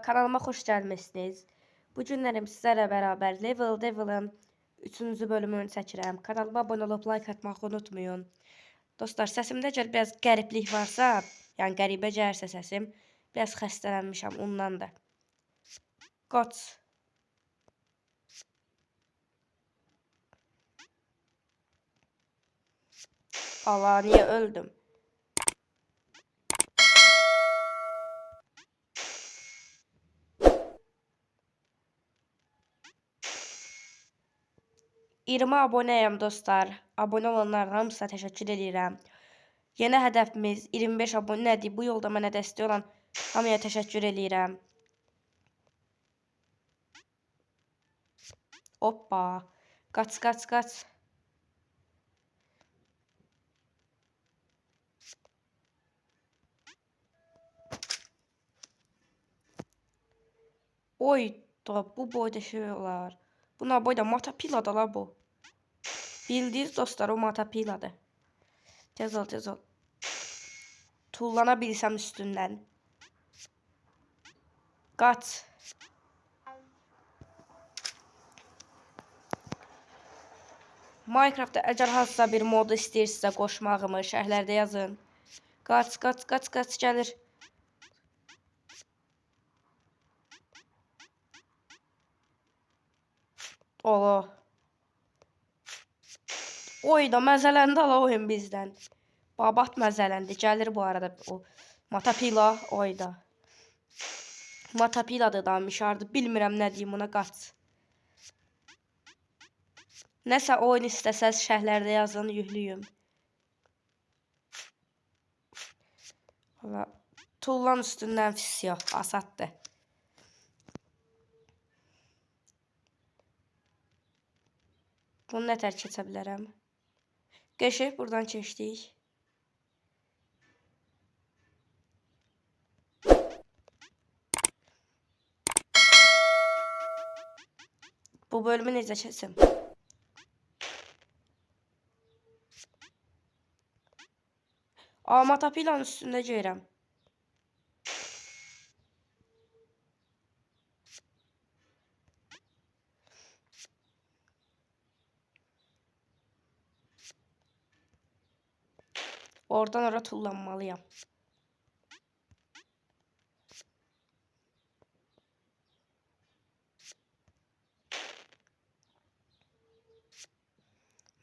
kanalıma xoş gəlmisiniz. Bu günlərim sizlərlə bərabər Devil'ın 3-cü bölümünü çəkirəm. Kanalıma abunə olub like atmağı unutmayın. Dostlar, səsimdə gəl biraz qəriblik varsa, yəni qəribə gəlirsə səsim, biraz xəstələnmişəm ondan da. Qaç. Allah, niyə öldüm? $20 abonəyəm dostlar. Abunə olanların hamısına təşəkkür edirəm. Yeni hədəfimiz 25 abunədir. Bu yolda mənə dəstək olan hamıya təşəkkür edirəm. Hoppa. Qaç. Oy da bu boyda şey olar. Buna boyda matapilada la bu. Bildiğiniz dostlar o matapiladır. Tez ol. Tullanabilsem üstünden. Kaç. Minecraft'ta əgər hansısa bir modu istəyirsinizsə qoşmağımı şərhlərdə yazın. Qaç gəlir. Allah. Oy da məzələndi ala oyun bizdən. Babat məzələndi. Gəlir bu arada o matapila oyda. Matapiladır da mişardı. Bilmirəm nə deyim ona, qaç. Nəsə oyun istəsəz şərhlərdə yazın, yüklüyüm. Valla tullan üstündən fisiyo, asaddır. Bunu nətər keçə bilərəm? Geçib buradan keçdik. Bu bölümü necə keçim? Matapilanın üstündə gedirəm. Oradan ora tullanmalıyam.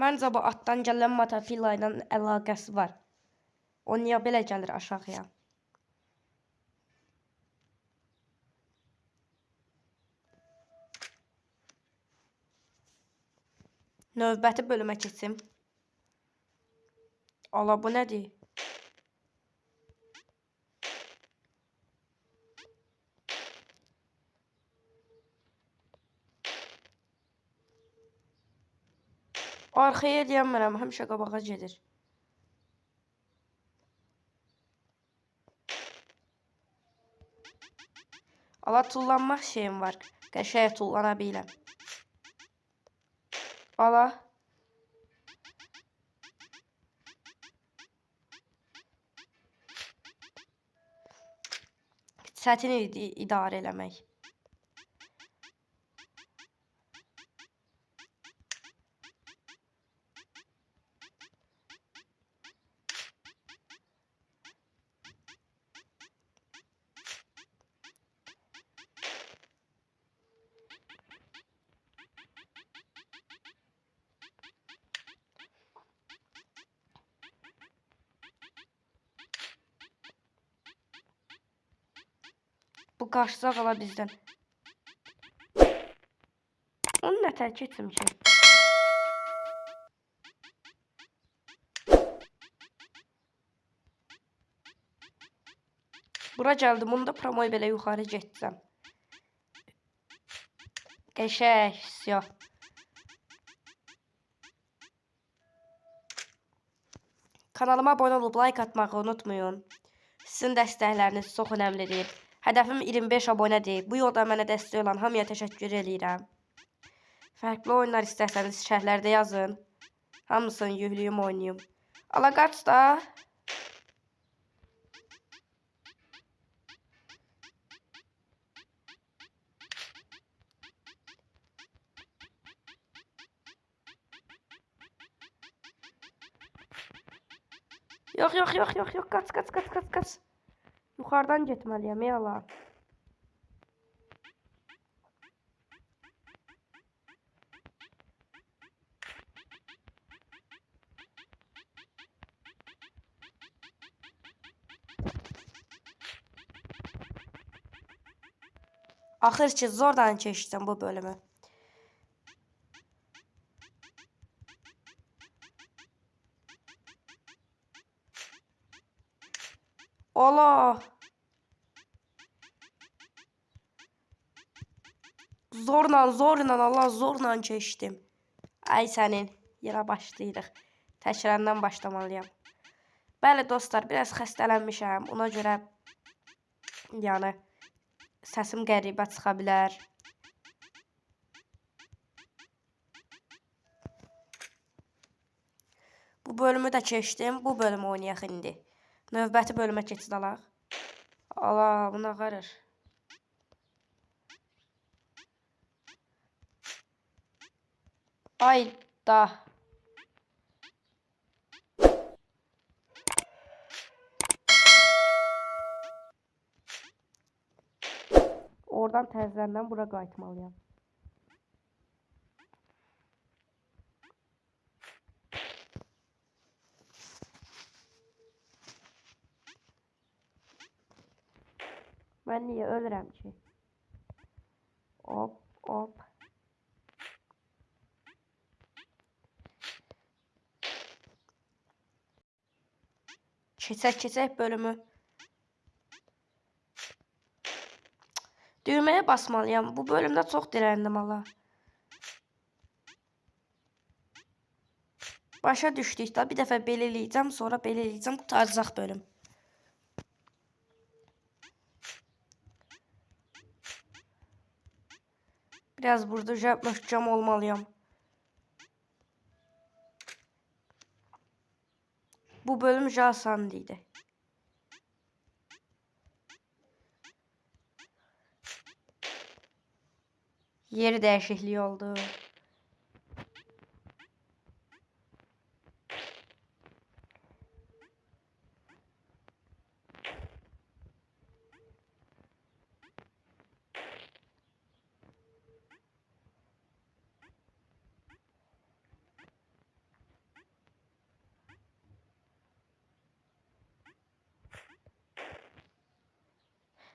Məncə bu atdan gələn matapila ilə əlaqəsi var. O niyə belə gəlir aşağıya? Növbəti bölümə keçim. Allah, bu nədir? Arxaya deyəmirəm, həmişə qabağa gedir. Allah, tullanmaq şeyim var. Qəşəyə tullana biləm. Allah. Çətin idi idarə eləmək. Bu qaçsaq ala bizdən. Onu nətər keçim ki? Bura gəldim, onu da promoy belə yuxarı getsəm. Qəşək, siyah. Kanalıma abunə olub like atmağı unutmayın. Sizin dəstəkləriniz çox önəmlidir. Hədəfim 25 abunədir. Bu yolda mənə dəstək olan hamıya təşəkkür edirəm. Fərqli oyunlar istəsəniz şərhlərdə yazın. Hamısını yüklüyüm, oynayım. Ala qaç da. Yok yok yok yok yok, kaç kaç kaç kaç kaç. Yukarıdan getməliyəm yalan. Axır ki zordan keçdim bu bölümü. Allah. Zorla Allah zorla keçdim. Ay sənin. Yenə başlayırıq. Təkrardan başlamalıyam. Bəli dostlar, biraz xəstələnmişəm. Ona görə yəni səsim qəribə çıxa bilər. Bu bölümü də keçdim. Bu bölümü oynayaq indi. Növbəti bölümə keçid alaq. Allah, bu nə qarır? Ay da. Oradan təzədən bura qayıtmalıyam. Mən niyə ölürəm ki? Hop hop. Keçək bölümü. Düğmeye basmalıyam. Bu bölümde çok direndim Allah. Başa düşdük da bir dəfə belə eləyəcəm, sonra belə eləyəcəm, qurtaracaq bölüm. Biraz burada möhkəm olmalıyam. Bu bölüm asandı idi. Yeri dəyişikliyi oldu.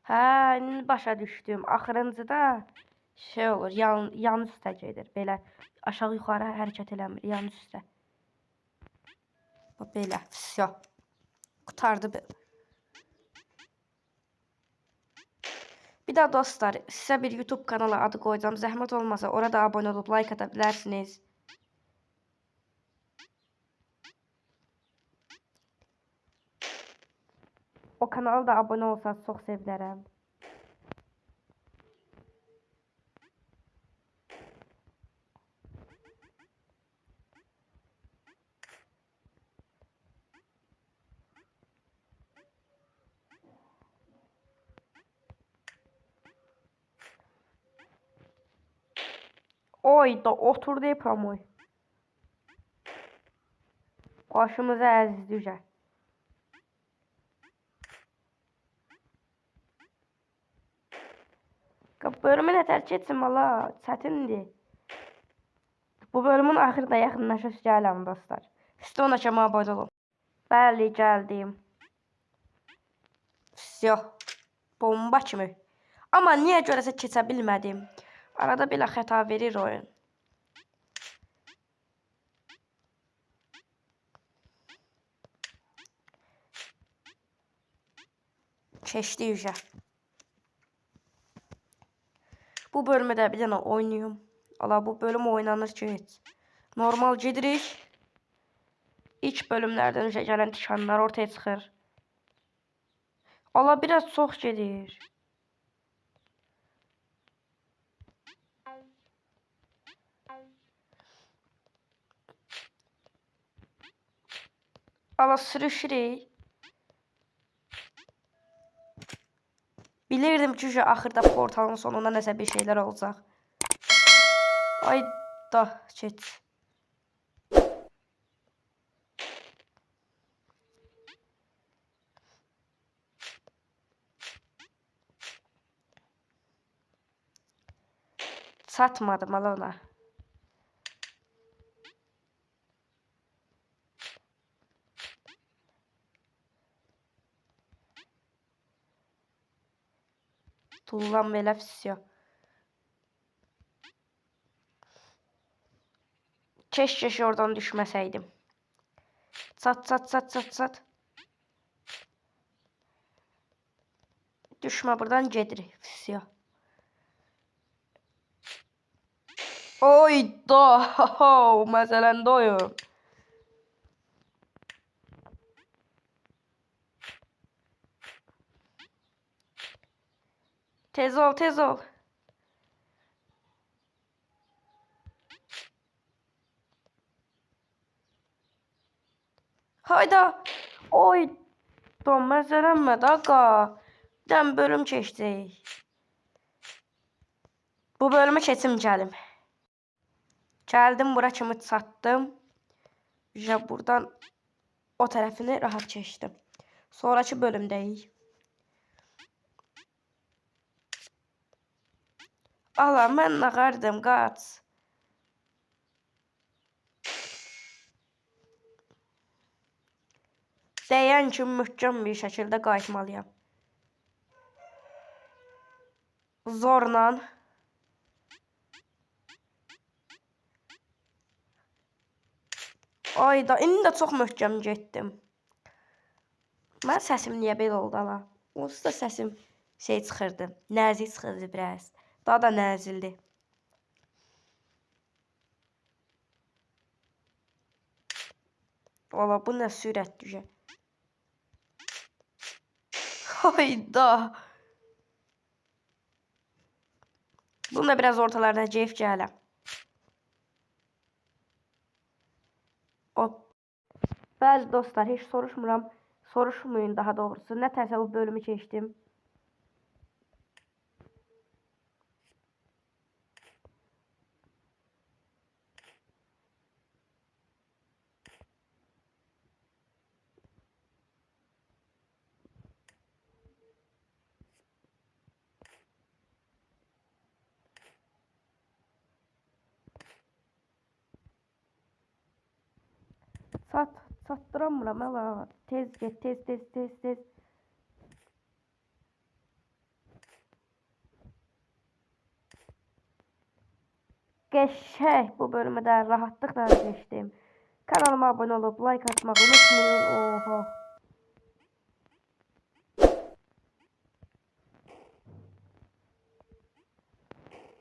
Hə, indi başa düşdüm. Axırıncıda şey olur, yan üstə gedir. Belə aşağı yuxarı hərəkət eləmir, yan üstə. Bu belə. Всё. Qurtardı bölüm. Bir daha dostlar, sizə bir YouTube kanalı adı qoyacağım. Zəhmət olmasa orada abunə olub like ata bilərsiniz. O kanala da abunə olsanız çox sevinərəm. Oy da oturdu promoy. Başımıza əziz düşər. Bölümü nə tərk etsin valla, çətindir. Bu bölümün axırda yaxınlaşıb gələm dostlar. Sizdə ona kəmə abunə olun. Bəli, gəldim. Всё. Bomba kimi. Amma niyə görəsə keçə bilmədim. Arada belə xəta verir oyun. Keçdi yüzə. Bu bölümü də bir dənə oynayım. Allah, bu bölüm oynanır ki heç. Normal gedirik. İlk bölümlərdən öncə gələn tikanlar ortaya çıxır. Allah, biraz çox gedir. Allah, sürüşürük. Bilirdim ki axırda portalın sonunda nəsə bir şeyler olacaq. Ay da geç. Çatmadım ala ona. Tullan belə fisyo. Keşke oradan düşmeseydim. Sat sat sat sat sat. Düşme buradan gedir fisyo. Oy da meselen oyun. Tez ol tez ol. Hayda. Oy da meselenme daqa. Den bölüm keçdik. Bu bölümü keçim gəlim. Geldim bura kimi çatdım. Ya buradan o tarafını rahat keçdim. Sonraki bölümdəyik. Allah mən nağardım qaç. Deyən kimi möhkəm bir şəkildə qayıtmalıyam. Zorla. Ayda indi də çox möhkəm getdim. Mən səsim niyə belə oldu ala? Onsuz da səsim şey çıxırdı. Nəzik çıxırdı biraz. Daha da nəzildi. Valla bu nə sürət düşə. Hayda. Bunu da biraz ortalarına ceyf gələm. Hop. Bəzi dostlar heç soruşmuram. Soruşmayın daha doğrusu. Nə təsəvvür bölümü keçdim. Sattıramıram ala. Tez get, tez tez tez tez. Geçək bu bölümü də rahatlıqla geçdim. Kanalıma abone olup like atmayı unutmayın. Oha.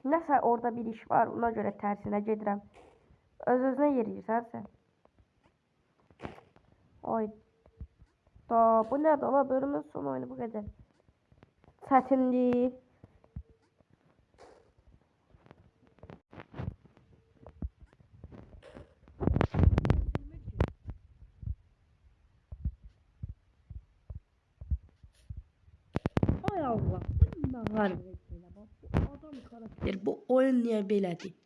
Nəsə orada bir iş var, ona göre tərsinə gedirəm. Öz-özünə yeriyirsən sən. Ay. Da bu nədir ala, bölümün son oyunu bu qədər. Çətinlik. Ay Allah, bu nə var belə bax. Bu adam karakter, bu oyun niyə belədir?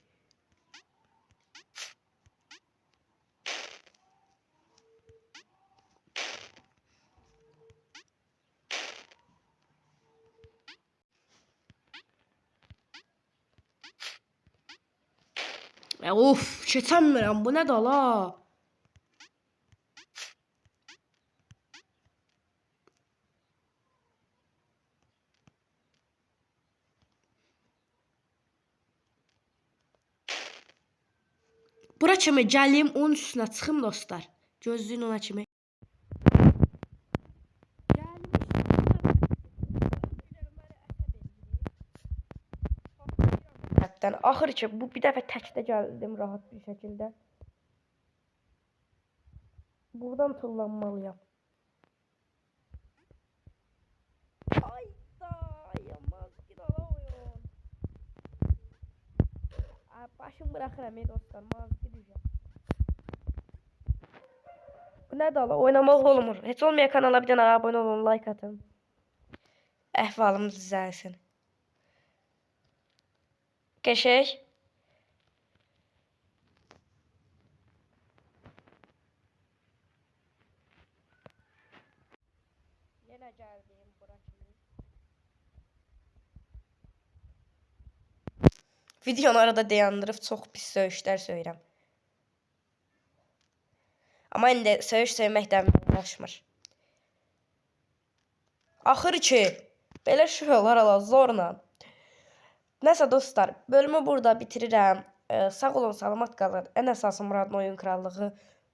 Of, keçəmirəm, bu nədir ala? Bura kimi gəlim, onun üstünə çıxım dostlar. Gözləyin ona kimi. Axır ki bu bir dəfə təkdə gəldim rahat bir şəkildə. Buradan tullanmalıyam. Ayda, yamaz ki ala oyun. Başım bırakıram dostlar, mazgi düşer. Bu nədir ala, oynamaq olmur. Heç olmaya kanala bir dənə abone olun, like atın. Əhvalımız düzəlsin. Geçək. Yenə gəldim bura kimi. Videonu arada dayandırıb çox pis söyüşlər söyürəm. Amma indi söyüş söyməkdən uğraşmır. Axır ki, belə şey olar ala zorla. Nəsə dostlar, bölümü burada bitirirəm. Sağ olun, salamat qalın. Ən əsası Muradın Oyun Krallığı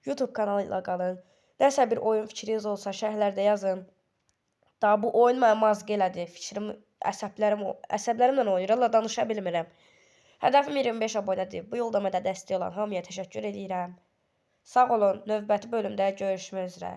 YouTube kanalı ilə qalın. Nəsə bir oyun fikriniz olsa şərhlərdə yazın. Daha bu oyun mənə mazq elədi. Fikrim, əsəblərimlə oynayır. Allah danışa bilmirəm. Hədəfim 25 abunədir. Bu yolda mənə dəstək olan hamıya təşəkkür edirəm. Sağ olun. Növbəti bölümdə görüşmək üzrə.